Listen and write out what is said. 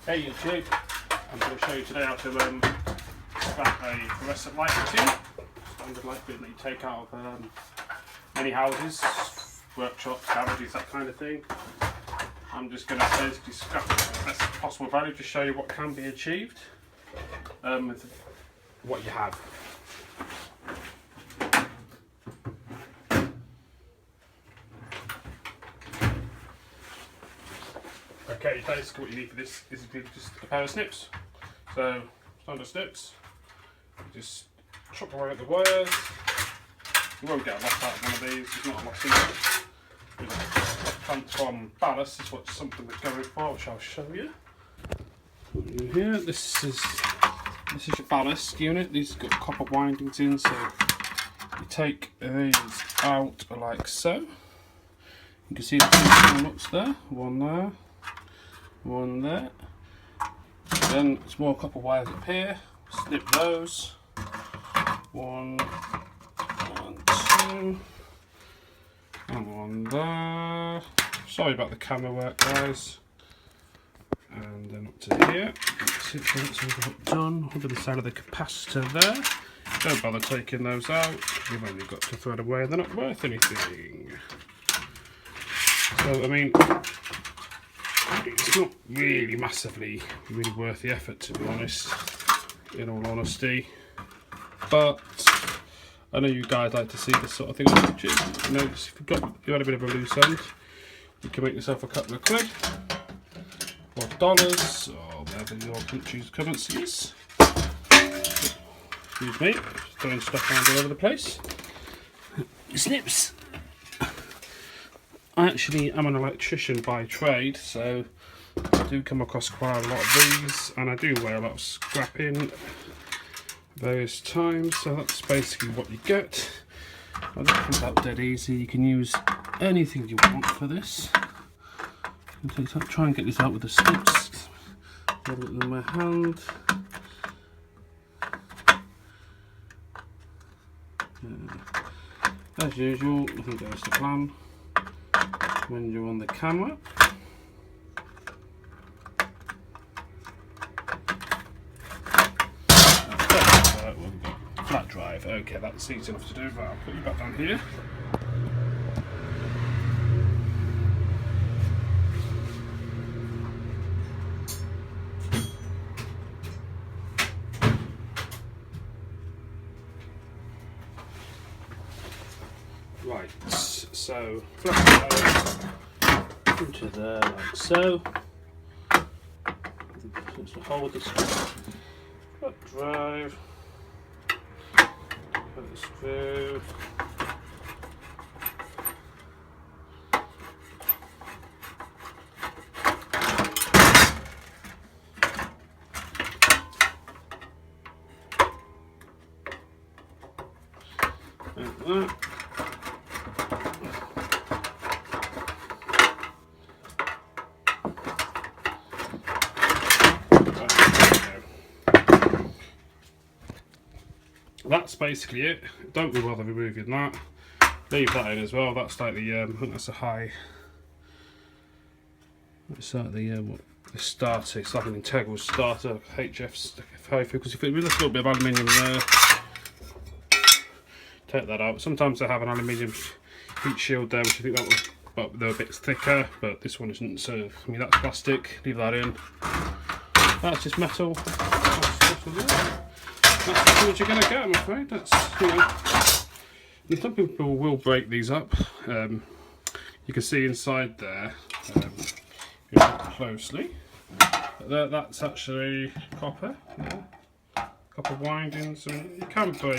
Hey YouTube, I'm going to show you today how to scrap a fluorescent light fitting, standard light fitting that you take out of many houses, workshops, garages, that kind of thing. I'm just going to basically scrap it to the best possible value to show you what can be achieved with what you have. Okay, basically what you need for this is just a pair of snips. So, standard snips. Just chop away at the wires. You won't get a lot out of one of these, there's not a lot in it. From ballast is what something we're going for, which I'll show you. Here, this is your ballast unit. These have got copper windings in, so you take these out like so. You can see the two nuts there, one there. One there, then small copper wires up here, snip those, one and two, and one there. Sorry about the camera work, guys. And then up to here, that's it, that's all got done. Under the side of the capacitor there. Don't bother taking those out, you've only got to throw it away, they're not worth anything. So, I mean, it's not really massively really worth the effort, to be honest, in all honesty, but I know you guys like to see this sort of thing on YouTube. You know, if you had a bit of a loose end, you can make yourself a couple of quid or dollars or whatever your country's currency is. Excuse me, throwing stuff around all over the place. Snips. I actually am an electrician by trade, so I do come across quite a lot of these, and I do wear a lot of scrapping various times, so that's basically what you get. I just think that's dead easy. You can use anything you want for this. Try and get this out with the snips. Hold it in my hand. As usual, nothing goes to plan when you're on the camera. We've got flat drive. Okay, that's easy enough to do, but I'll put you back down here. Right, so flat drive into there like so. Just hold this flat drive, put this through. Like that. That's basically it. Don't be bother removing that. Leave that in as well. That's like the I think that's a high. It's like the starter. It's like an integral starter HF high because if it with a little bit of aluminium there, take that out. Sometimes they have an aluminium heat shield there, which I think that was, but they're a bit thicker. But this one isn't. So I mean that's plastic. Leave that in. That's just metal. That's what you're going to get, I'm afraid. That's, you know, some people will break these up. You can see inside there, if you look closely, that's actually copper. Yeah. Copper windings, and you can break